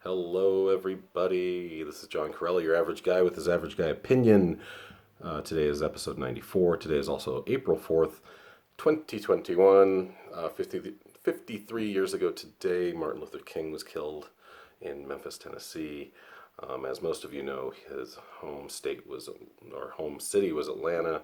Hello, everybody. This is John Corelli, your average guy with his average guy opinion. Today is episode 94. Today is also April 4th, 2021. 53 years ago today, Martin Luther King was killed in Memphis, Tennessee. As most of you know, his home city was Atlanta,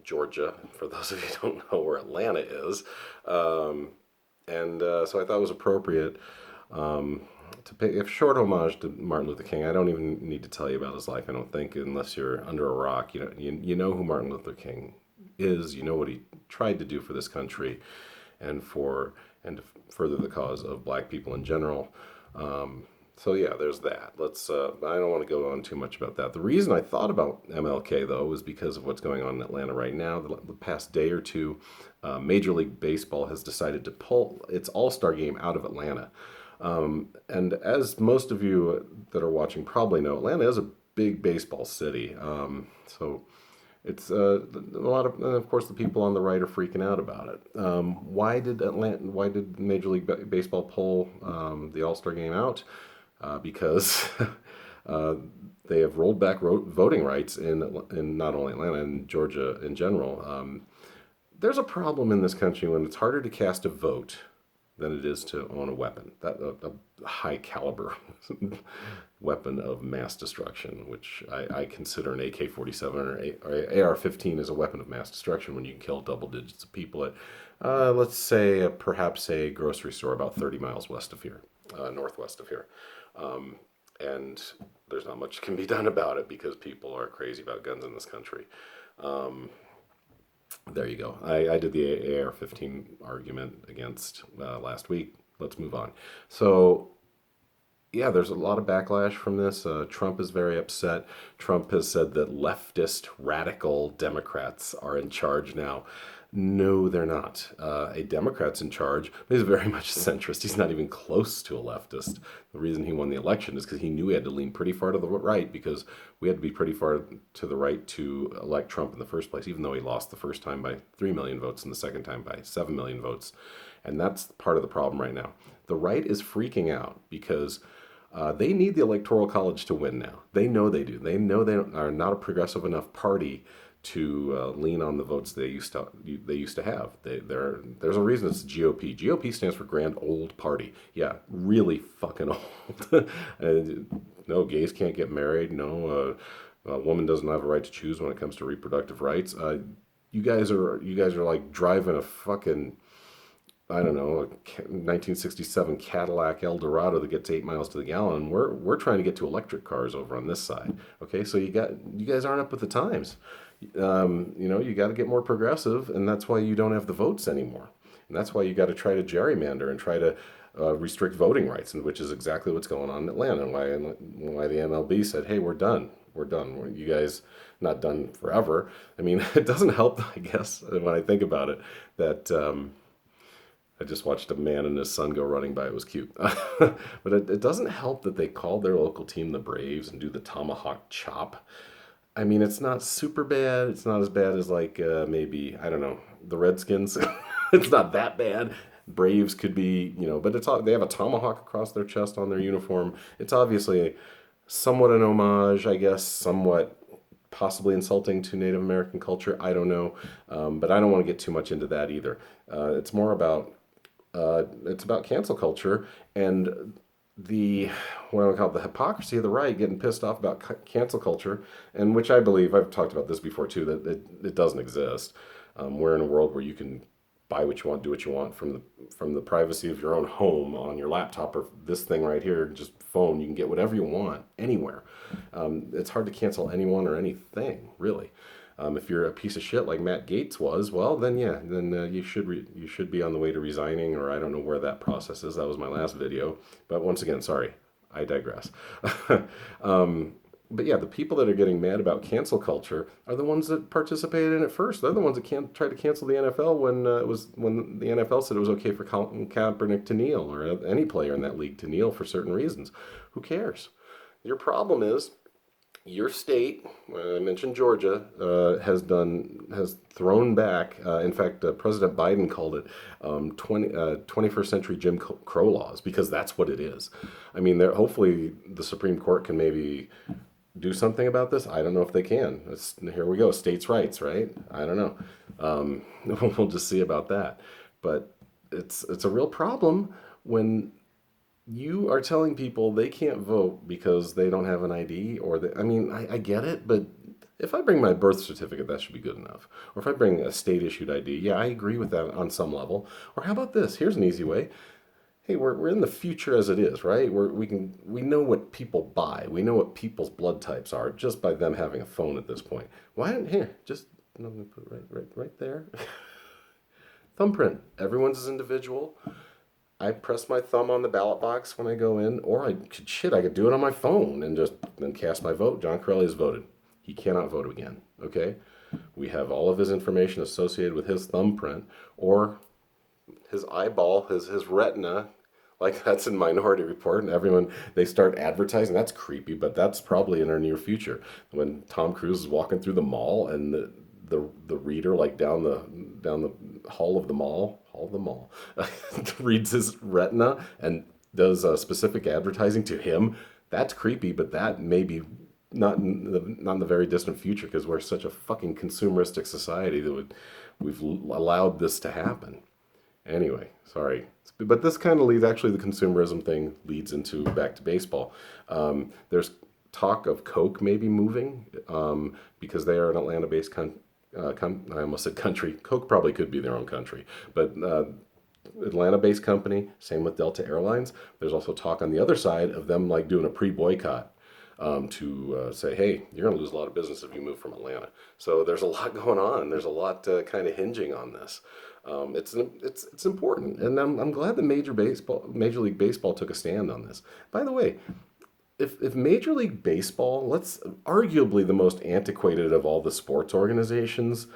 Georgia, for those of you who don't know where Atlanta is. So I thought it was appropriate to pay a short homage to Martin Luther King. I don't even need to tell you about his life, I don't think, unless you're under a rock. You know who Martin Luther King is. You know what he tried to do for this country, and to further the cause of Black people in general. So yeah, there's that. I don't want to go on too much about that. The reason I thought about MLK though was because of what's going on in Atlanta right now. The past day or two, Major League Baseball has decided to pull its All-Star game out of Atlanta. And as most of you that are watching probably know, Atlanta is a big baseball city. So it's a lot of course, the people on the right are freaking out about it. Why did Major League Baseball pull the All-Star game out? Because they have rolled back voting rights in not only Atlanta and Georgia in general. There's a problem in this country when it's harder to cast a vote than it is to own a weapon. A high caliber weapon of mass destruction, which I consider an AK-47 or AR-15 as a weapon of mass destruction when you can kill double digits of people at, let's say, perhaps a grocery store about 30 miles west of here, northwest of here. And there's not much can be done about it because people are crazy about guns in this country. There you go. I did the AR-15 argument against last week. Let's move on. So, yeah, there's a lot of backlash from this. Trump is very upset. Trump has said that leftist radical Democrats are in charge now. No, they're not. A Democrat's in charge, but he's very much a centrist. He's not even close to a leftist. The reason he won the election is because he knew he had to lean pretty far to the right, because we had to be pretty far to the right to elect Trump in the first place, even though he lost the first time by 3 million votes and the second time by 7 million votes. And that's part of the problem right now. The right is freaking out because they need the Electoral College to win now. They know they do. They know they are not a progressive enough party to lean on the votes they used to have. There's a reason it's GOP. GOP stands for Grand Old Party. Yeah, really fucking old. No, gays can't get married. No, a woman doesn't have a right to choose when it comes to reproductive rights. You guys are like driving a fucking, I don't know, a 1967 Cadillac Eldorado that gets 8 miles to the gallon. We're trying to get to electric cars over on this side. Okay, so you guys aren't up with the times. You got to get more progressive, and that's why you don't have the votes anymore. And that's why you got to try to gerrymander and try to restrict voting rights, and which is exactly what's going on in Atlanta, and why the MLB said, "Hey, we're done. We're done. You guys not done forever." I mean, it doesn't help, I guess, when I think about it, that I just watched a man and his son go running by. It was cute. But it doesn't help that they called their local team the Braves and do the tomahawk chop. I mean, it's not super bad. It's not as bad as like maybe, I don't know, the Redskins. It's not that bad. Braves could be, but they have a tomahawk across their chest on their uniform. It's obviously somewhat an homage, I guess, somewhat possibly insulting to Native American culture. I don't know, but I don't want to get too much into that either. It's more about it's about cancel culture and what I call the hypocrisy of the right getting pissed off about cancel culture, and which I believe, I've talked about this before too, that it doesn't exist. We're in a world where you can buy what you want, do what you want from the privacy of your own home on your laptop or this thing right here, just phone. You can get whatever you want anywhere. It's hard to cancel anyone or anything, really. If you're a piece of shit like Matt Gaetz was, well, then yeah, then you should be on the way to resigning, or I don't know where that process is. That was my last video. But once again, sorry, I digress. But yeah, the people that are getting mad about cancel culture are the ones that participated in it first. They're the ones that tried to cancel the NFL when the NFL said it was okay for Kaepernick to kneel, or any player in that league to kneel for certain reasons. Who cares? Your problem is Your state, I mentioned Georgia, has thrown back. In fact, President Biden called it 21st century Jim Crow laws because that's what it is. I mean, hopefully the Supreme Court can maybe do something about this. I don't know if they can. Here we go, states' rights, right? I don't know. We'll just see about that. But it's a real problem when you are telling people they can't vote because they don't have an ID I mean, I get it, but if I bring my birth certificate, that should be good enough. Or if I bring a state issued ID, yeah, I agree with that on some level. Or how about this? Here's an easy way. Hey, we're in the future as it is, right? We know what people buy. We know what people's blood types are just by them having a phone at this point. Why don't here, just I'm gonna put it right there. Thumbprint. Everyone's is individual. I press my thumb on the ballot box when I go in, or I could do it on my phone and just then cast my vote. John Corelli has voted. He cannot vote again. Okay, we have all of his information associated with his thumbprint or his eyeball, his retina. Like that's in Minority Report, and everyone they start advertising. That's creepy, but that's probably in our near future when Tom Cruise is walking through the mall and the reader like down the hall of the mall reads his retina and does specific advertising to him. That's creepy, but that may be not in the very distant future because we're such a fucking consumeristic society that we've allowed this to happen. Anyway, sorry. But this kind of leads, actually, the consumerism thing leads into back to baseball. There's talk of Coke maybe moving because they are an Atlanta-based I almost said country. Coke probably could be their own country, but Atlanta-based company. Same with Delta Airlines. There's also talk on the other side of them like doing a pre-boycott to say, hey, you're going to lose a lot of business if you move from Atlanta. So there's a lot going on. There's a lot kind of hinging on this. It's important, and I'm glad that Major League Baseball took a stand on this. By the way, if Major League Baseball, let's arguably the most antiquated of all the sports organizations,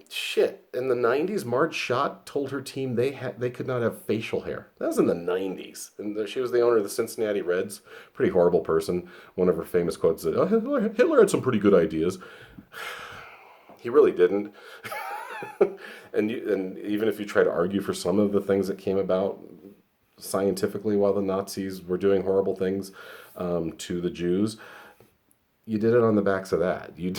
shit. In the '90s, Marge Schott told her team they could not have facial hair. That was in the '90s, and she was the owner of the Cincinnati Reds. Pretty horrible person. One of her famous quotes is, "Oh, Hitler had some pretty good ideas." He really didn't. And even if you try to argue for some of the things that came about scientifically while the Nazis were doing horrible things to the Jews, you did it on the backs of that. You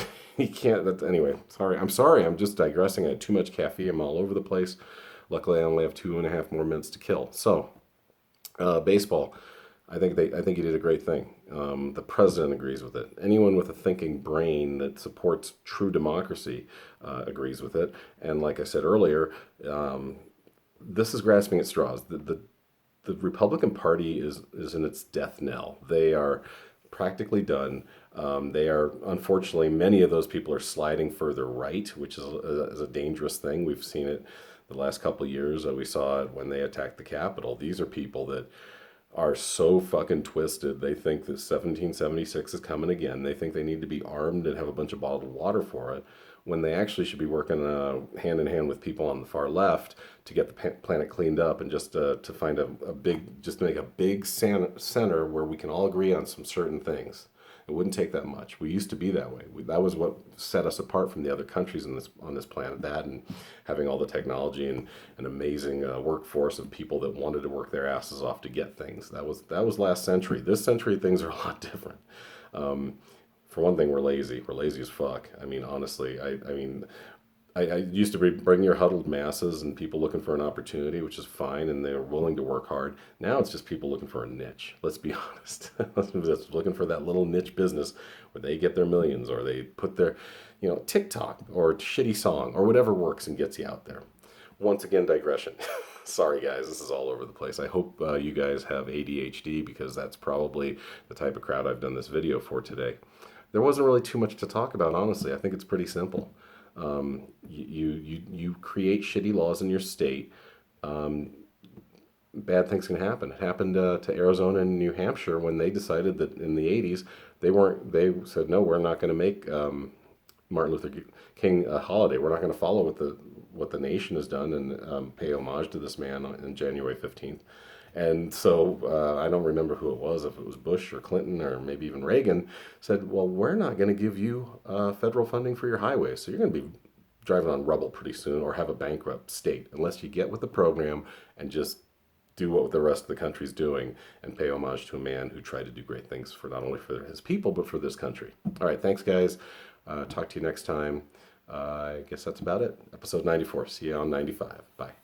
can't. Anyway. Sorry. I'm sorry. I'm just digressing. I had too much caffeine. I'm all over the place. Luckily, I only have 2.5 more minutes to kill. So, baseball. I think he did a great thing. The president agrees with it. Anyone with a thinking brain that supports true democracy agrees with it. And like I said earlier, this is grasping at straws. The Republican Party is in its death knell. They are practically done. They are, unfortunately, many of those people are sliding further right, which is a dangerous thing. We've seen it the last couple of years. We saw it when they attacked the Capitol. These are people that are so fucking twisted. They think that 1776 is coming again. They think they need to be armed and have a bunch of bottled water for it, when they actually should be working hand in hand with people on the far left to get the planet cleaned up and just to find just make a big center where we can all agree on some certain things. It wouldn't take that much. We used to be that way. That was what set us apart from the other countries on this planet. That and having all the technology and an amazing workforce of people that wanted to work their asses off to get things. That was last century. This century, things are a lot different. For one thing, we're lazy. We're lazy as fuck. I mean, honestly, I used to bring your huddled masses and people looking for an opportunity, which is fine, and they're willing to work hard. Now it's just people looking for a niche. Let's be honest. Just looking for that little niche business where they get their millions, or they put their, TikTok or shitty song or whatever works and gets you out there. Once again, digression. Sorry, guys, this is all over the place. I hope you guys have ADHD because that's probably the type of crowd I've done this video for today. There wasn't really too much to talk about, honestly. I think it's pretty simple. You create shitty laws in your state. Bad things can happen. It happened to Arizona and New Hampshire when they decided that in the '80s they said no, we're not going to make Martin Luther King a holiday. We're not going to follow what the nation has done and pay homage to this man on January 15th. And so I don't remember who it was, if it was Bush or Clinton or maybe even Reagan, said, well, we're not going to give you federal funding for your highways. So you're going to be driving on rubble pretty soon or have a bankrupt state unless you get with the program and just do what the rest of the country's doing and pay homage to a man who tried to do great things for not only for his people, but for this country. All right, thanks, guys. Talk to you next time. I guess that's about it. Episode 94. See you on 95. Bye.